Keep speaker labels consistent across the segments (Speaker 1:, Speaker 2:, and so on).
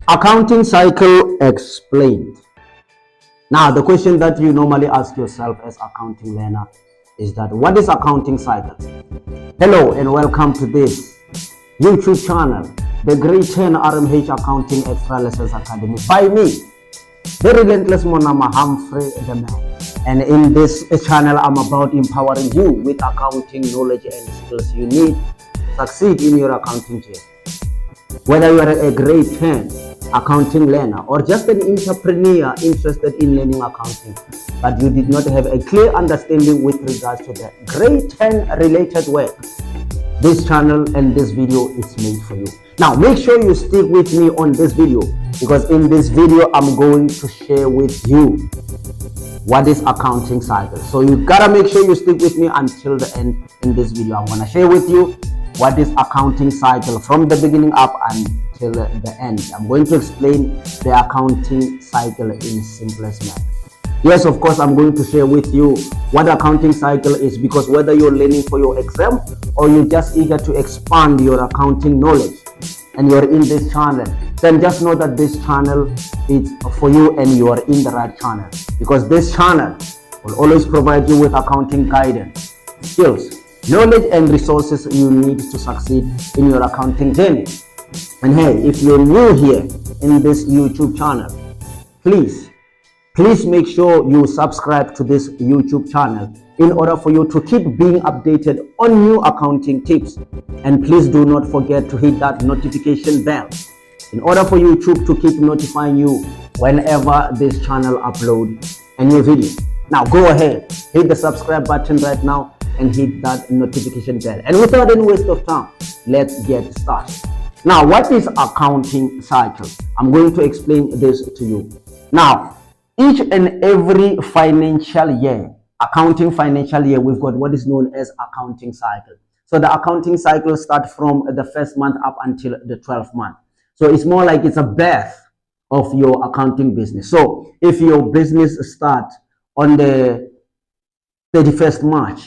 Speaker 1: Accounting cycle explained. Now, the question that you normally ask yourself as accounting learner is that what is accounting cycle? Hello and welcome to this YouTube channel, the Grade 10 RMH Accounting Extra Lessons Academy by me, the relentless Monama Humphrey the man. And in this channel, I'm about empowering you with accounting knowledge and skills you need to succeed in your accounting journey. Whether you are a grade 10 accounting learner or just an entrepreneur interested in learning accounting, but you did not have a clear understanding with regards to the grade 10 related work, this channel and this video is made for you. Now, make sure you stick with me on this video, because in this video, I'm going to share with you what is accounting cycle. So you gotta make sure you stick with me until the end. In this video, I'm gonna share with you what is accounting cycle from the beginning up until the end. I'm going to explain the accounting cycle in simplest manner. Yes, of course, I'm going to share with you what accounting cycle is, because whether you're learning for your exam or you're just eager to expand your accounting knowledge and you're in this channel, then just know that this channel is for you and you are in the right channel, because this channel will always provide you with accounting guidance, skills, knowledge and resources you need to succeed in your accounting journey. And hey, if you're new here in this YouTube channel, please make sure you subscribe to this YouTube channel in order for you to keep being updated on new accounting tips. And please do not forget to hit that notification bell in order for YouTube to keep notifying you whenever this channel uploads a new video. Now go ahead, hit the subscribe button right now and hit that notification bell. And without any waste of time, let's get started. Now, what is accounting cycle? I'm going to explain this to you. Now, each and every financial year, accounting financial year, we've got what is known as accounting cycle. So the accounting cycle starts from the first month up until the 12th month. So it's more like it's a birth of your accounting business. So if your business starts on the 31st March,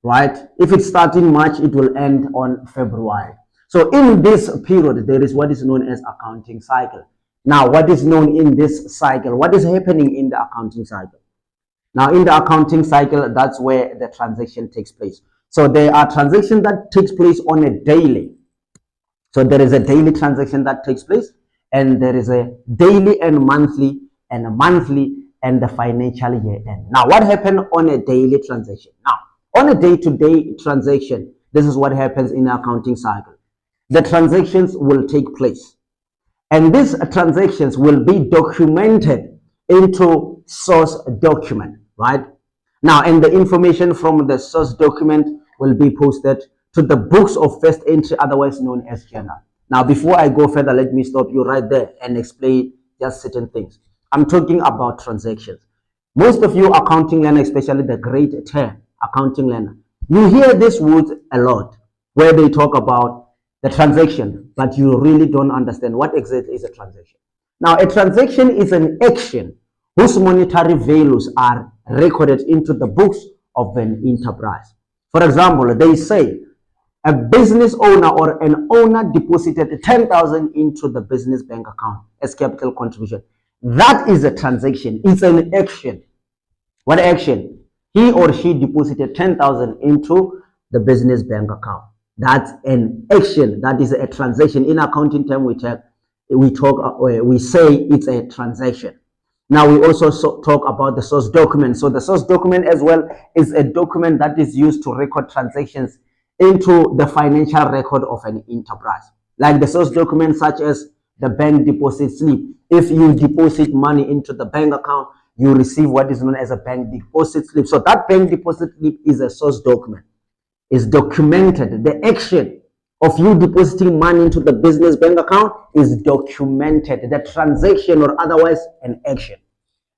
Speaker 1: right? If it starts in March, it will end on February. So in this period, there is what is known as accounting cycle. Now, what is known in this cycle? What is happening in the accounting cycle? Now, in the accounting cycle, that's where the transaction takes place. So there are transactions that takes place on a daily. So there is a daily transaction that takes place, and there is a daily and monthly and the financial year end. Now, what happened on a daily transaction? Now, on a day-to-day transaction, this is what happens in the accounting cycle. The transactions will take place, and these transactions will be documented into source document, right? Now, and the information from the source document will be posted to the books of first entry, otherwise known as journal. Now, before I go further, let me stop you right there and explain just certain things. I'm talking about transactions. Most of you accounting learners, especially the grade 10 accounting learner, you hear these words a lot where they talk about the transaction, but you really don't understand what exactly is a transaction. Now, a transaction is an action whose monetary values are recorded into the books of an enterprise. For example, they say a business owner or an owner deposited 10,000 into the business bank account as capital contribution. That is a transaction. It's an action. What action? He or she deposited 10,000 into the business bank account. That's an action. That is a transaction. In accounting term, we say it's a transaction. Now, we also talk about the source document. So the source document as well is a document that is used to record transactions into the financial record of an enterprise. Like the source document such as the bank deposit slip. If you deposit money into the bank account, you receive what is known as a bank deposit slip. So that bank deposit slip is a source document. Is documented. The action of you depositing money into the business bank account is documented. The transaction or otherwise an action.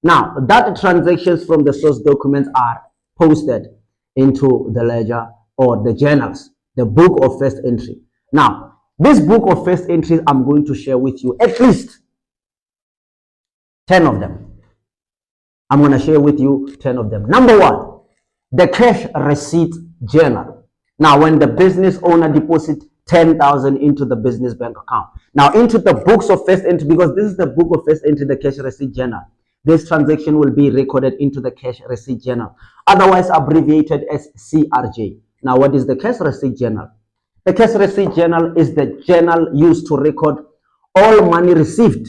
Speaker 1: Now, that transactions from the source documents are posted into the ledger or the journals, the book of first entry. Now, this book of first entries, I'm going to share with you at least 10 of them. I'm going to share with you 10 of them. Number one, the cash receipt journal. Now, when the business owner deposit 10,000 into the business bank account. Now into the books of first entry, because this is the book of first entry, the cash receipt journal. This transaction will be recorded into the cash receipt journal, otherwise abbreviated as CRJ. Now, what is the cash receipt journal? The cash receipt journal is the journal used to record all money received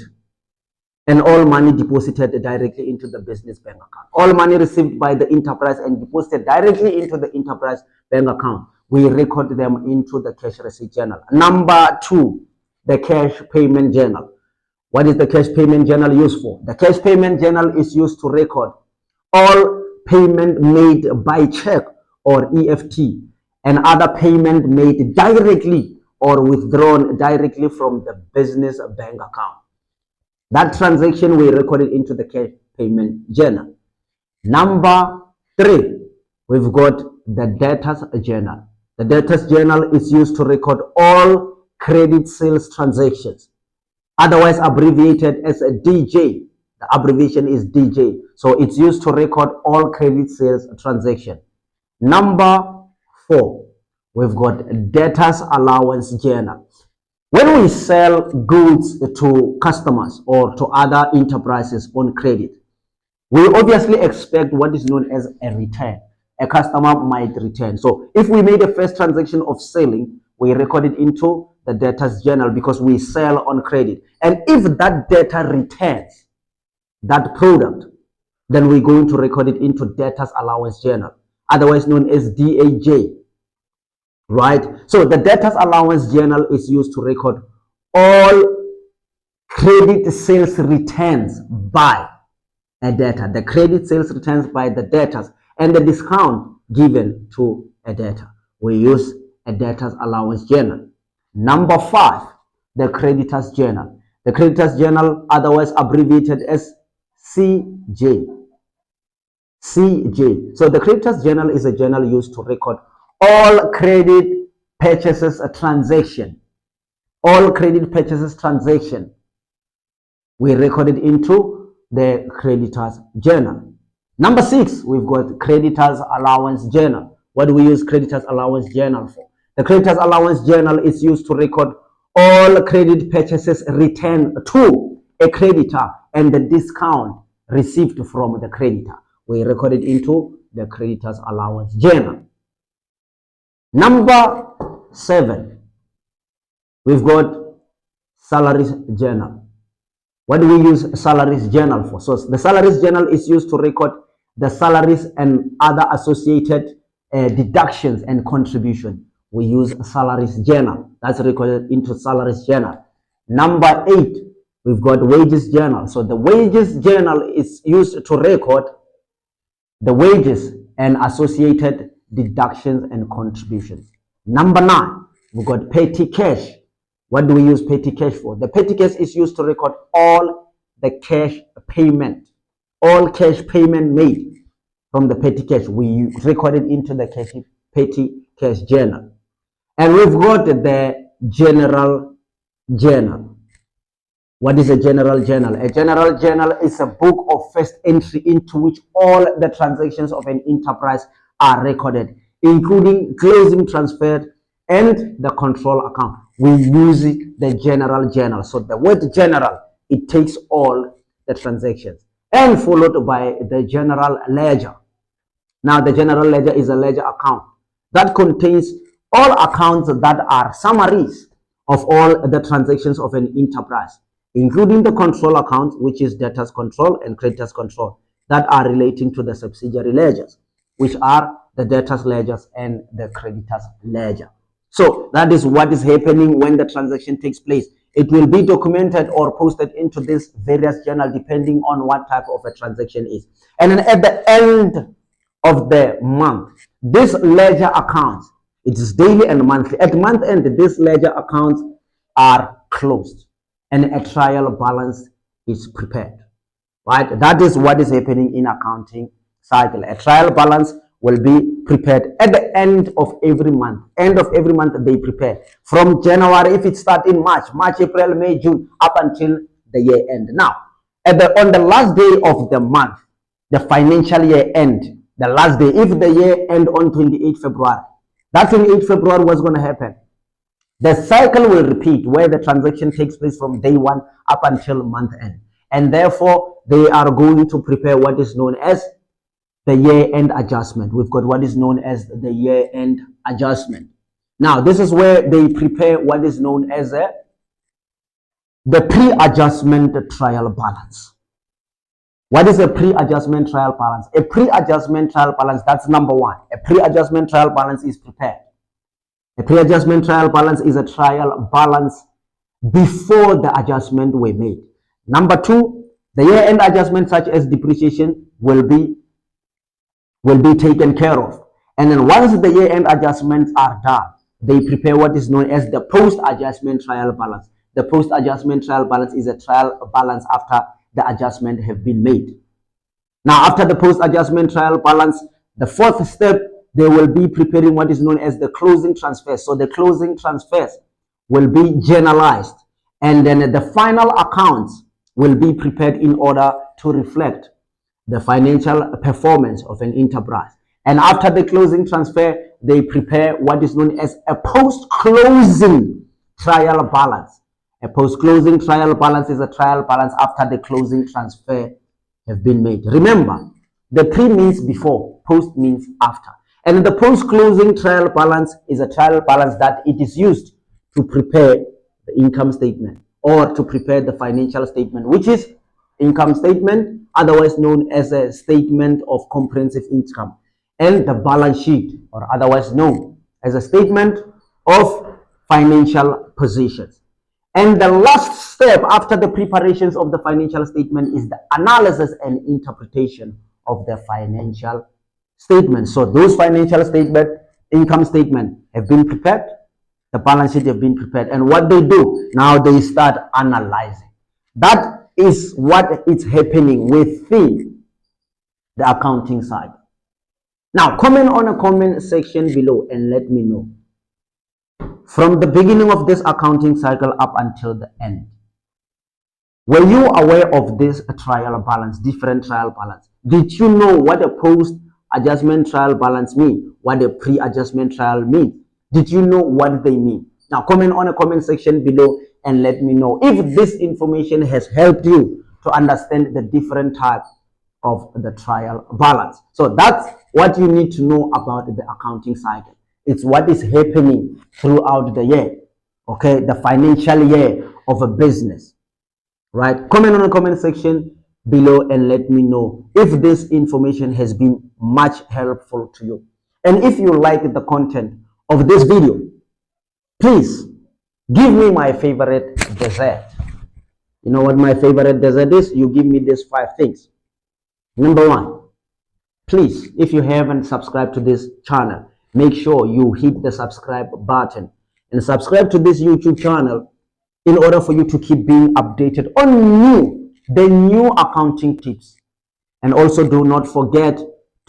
Speaker 1: and all money deposited directly into the business bank account. All money received by the enterprise and deposited directly into the enterprise bank account, we record them into the cash receipt journal. Number 2, the cash payment journal. What is the cash payment journal used for? The cash payment journal is used to record all payment made by check or EFT and other payment made directly or withdrawn directly from the business bank account. That transaction we recorded into the cash payment journal. Number 3, we've got the debtors journal. The debtors journal is used to record all credit sales transactions, otherwise abbreviated as a DJ. The abbreviation is DJ. So it's used to record all credit sales transaction. Number 4, we've got debtors allowance journal. When we sell goods to customers or to other enterprises on credit, we obviously expect what is known as a return. A customer might return. So if we made a first transaction of selling, we record it into the debtors journal because we sell on credit. And if that debtor returns that product, then we're going to record it into debtors allowance journal, otherwise known as DAJ. Right? So the debtors allowance journal is used to record all credit sales returns by a debtor, the credit sales returns by the debtors, and the discount given to a debtor. We use a debtors allowance journal. Number 5, the creditors journal. The creditors journal, otherwise abbreviated as CJ. CJ. So the creditors journal is a journal used to record all credit purchases transaction. All credit purchases transaction, we record it into the creditors journal. Number 6, we've got creditors allowance journal. What do we use creditors allowance journal for? The creditors allowance journal is used to record all credit purchases returned to a creditor and the discount received from the creditor. We record it into the creditors allowance journal. Number 7, we've got salaries journal. What do we use salaries journal for? So the salaries journal is used to record the salaries and other associated deductions and contribution. We use salaries journal. That's recorded into salaries journal. Number 8, we've got wages journal. So the wages journal is used to record the wages and associated deductions and contributions. Number 9, we've got petty cash. What do we use petty cash for? The petty cash is used to record all the cash payment, all cash payment made from the petty cash. We record it into the petty cash journal. And we've got the general journal. What is a general journal? A general journal is a book of first entry into which all the transactions of an enterprise are recorded, including closing, transfer, and the control account. We use the general journal. So the word general, it takes all the transactions, and followed by the general ledger. Now the general ledger is a ledger account that contains all accounts that are summaries of all the transactions of an enterprise, including the control account, which is debtors control and creditors control, that are relating to the subsidiary ledgers, which are the debtors ledgers and the creditors ledger. So that is what is happening when the transaction takes place. It will be documented or posted into this various journal depending on what type of a transaction is. And then at the end of the month, this ledger accounts, it is daily and monthly. At month end, these ledger accounts are closed and a trial balance is prepared. Right? That is what is happening in accounting cycle. A trial balance will be prepared at the end of every month. End of every month they prepare. From January, if it starts in March, April, May, June, up until the year end. Now, on the last day of the month, the financial year end, the last day, if the year end on 28 February, that 28 February was going to happen. The cycle will repeat where the transaction takes place from day one up until month end. And therefore, they are going to prepare what is known as the year-end adjustment. We've got what is known as the year-end adjustment. Now, this is where they prepare what is known as the pre-adjustment trial balance. What is a pre-adjustment trial balance? A pre-adjustment trial balance, that's number one. A pre-adjustment trial balance is prepared. A pre-adjustment trial balance is a trial balance before the adjustment were made. Number two, the year-end adjustment such as depreciation will be taken care of. And then once the year-end adjustments are done, they prepare what is known as the post-adjustment trial balance. The post-adjustment trial balance is a trial balance after the adjustment have been made. Now, after the post-adjustment trial balance, the fourth step, they will be preparing what is known as the closing transfers. So the closing transfers will be generalized, and then the final accounts will be prepared in order to reflect the financial performance of an enterprise. And after the closing transfer, they prepare what is known as a post-closing trial balance. A post-closing trial balance is a trial balance after the closing transfer have been made. Remember, the pre means before, post means after. And the post-closing trial balance is a trial balance that it is used to prepare the income statement or to prepare the financial statement, which is income statement, otherwise known as a statement of comprehensive income, and the balance sheet, or otherwise known as a statement of financial positions. And the last step after the preparations of the financial statement is the analysis and interpretation of the financial statement. So those financial statement, income statement have been prepared, the balance sheet have been prepared, and what they do now, they start analyzing. That is what is happening within the accounting side. Now, comment on a comment section below and let me know. From the beginning of this accounting cycle up until the end, were you aware of this trial balance, different trial balance? Did you know what a post-adjustment trial balance means? What a pre-adjustment trial means? Did you know what they mean? Now, comment on a comment section below and let me know if this information has helped you to understand the different types of the trial balance. So that's what you need to know about the accounting cycle. It's what is happening throughout the year, okay, the financial year of a business, right? Comment on the comment section below and let me know if this information has been much helpful to you. And if you like the content of this video, please give me my favorite dessert. You know what my favorite dessert is? You give me these 5 things. Number 1, please, if you haven't subscribed to this channel, make sure you hit the subscribe button and subscribe to this YouTube channel in order for you to keep being updated on the new accounting tips. And also do not forget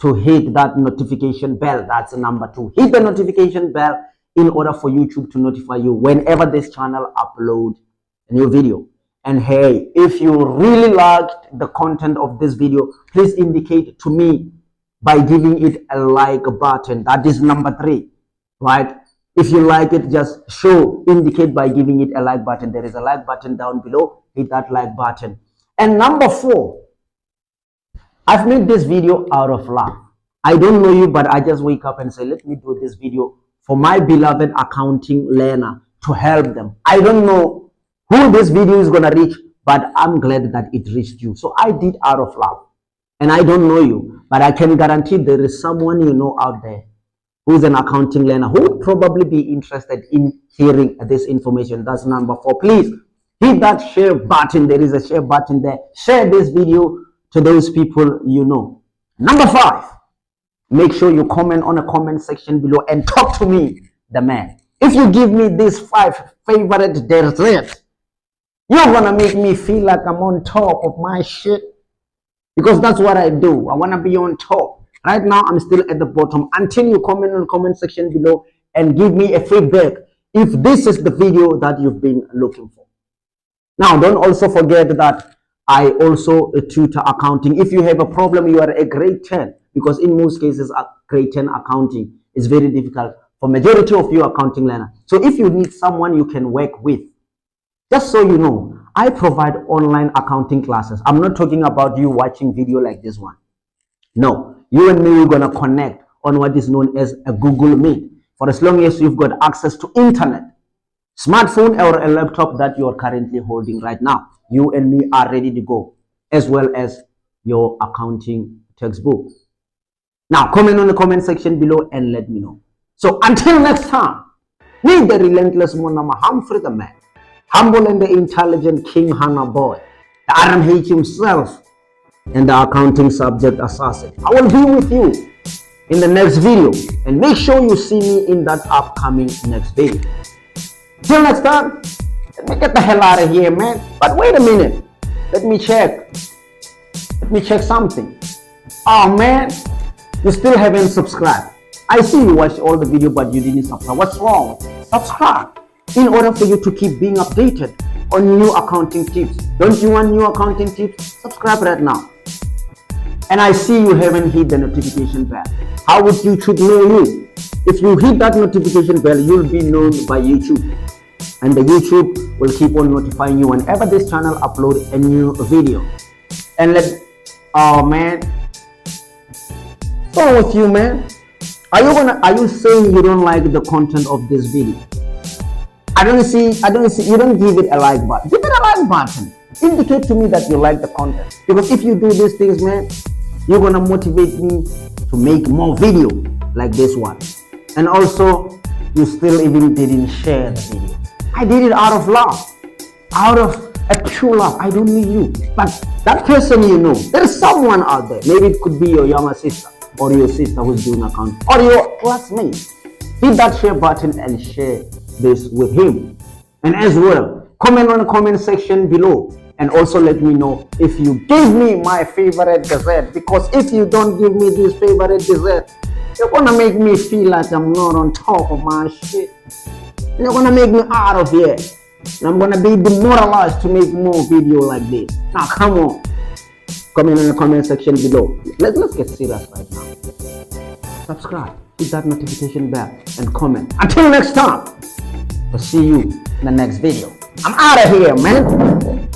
Speaker 1: to hit that notification bell. That's number 2. Hit the notification bell in order for YouTube to notify you whenever this channel uploads a new video. And hey, if you really liked the content of this video, please indicate to me by giving it a like button. That is number 3, right? If you like it, just indicate by giving it a like button. There is a like button down below. Hit that like button. And number 4, I've made this video out of love. I don't know you, but I just wake up and say, let me do this video for my beloved accounting learner to help them. I don't know who this video is going to reach, but I'm glad that it reached you. So I did out of love. And I don't know you, but I can guarantee there is someone you know out there who's an accounting learner who would probably be interested in hearing this information. That's number 4. Please hit that share button. There is a share button there. Share this video to those people you know. Number 5, make sure you comment on a comment section below and talk to me, the man. If you give me these 5 favorite desserts, you're gonna make me feel like I'm on top of my shit, because that's what I do. I want to be on top. Right now, I'm still at the bottom. Until you comment on the comment section below and give me a feedback if this is the video that you've been looking for. Now, don't also forget that I also tutor accounting. If you have a problem, you are a grade 10, because in most cases, grade 10 accounting is very difficult for majority of you accounting learner. So if you need someone you can work with, just so you know, I provide online accounting classes. I'm not talking about you watching video like this one. No, you and me, we're gonna connect on what is known as a Google Meet. For as long as you've got access to internet, smartphone or a laptop that you're currently holding right now, you and me are ready to go, as well as your accounting textbook. Now, comment on the comment section below and let me know. So until next time, me the relentless Monama Humphrey the man, humble and the intelligent King Hannah boy, the RMH himself, and the accounting subject assassin. I will be with you in the next video, and make sure you see me in that upcoming next video. Till next time, let me get the hell out of here, man. But wait a minute, let me check something. Oh man, you still haven't subscribed. I see you watched all the video but you didn't subscribe. What's wrong? Subscribe in order for you to keep being updated on new accounting tips. Don't you want new accounting tips? Subscribe right now. And I see you haven't hit the notification bell. How would YouTube know you? If you hit that notification bell, you'll be known by YouTube. And the YouTube will keep on notifying you whenever this channel uploads a new video. And oh man, what's wrong with you, man? Are you saying you don't like the content of this video? I don't see, you don't give it a like button. Give it a like button. Indicate to me that you like the content. Because if you do these things, man, you're gonna motivate me to make more video like this one. And also, you still even didn't share the video. I did it out of love, out of a true love. I don't need you, but that person you know, there is someone out there. Maybe it could be your younger sister or your sister who's doing accounting or your classmate. Hit that share button and share this with him. And as well, comment on the comment section below. And also let me know if you give me my favorite dessert, because if you don't give me this favorite dessert, you're gonna make me feel like I'm not on top of my shit. You're gonna make me out of here. And I'm gonna be demoralized to make more video like this. Now come on. Comment in the comment section below. Let's get serious right now. Subscribe, hit that notification bell, and comment. Until next time, I'll see you in the next video. I'm out of here, man.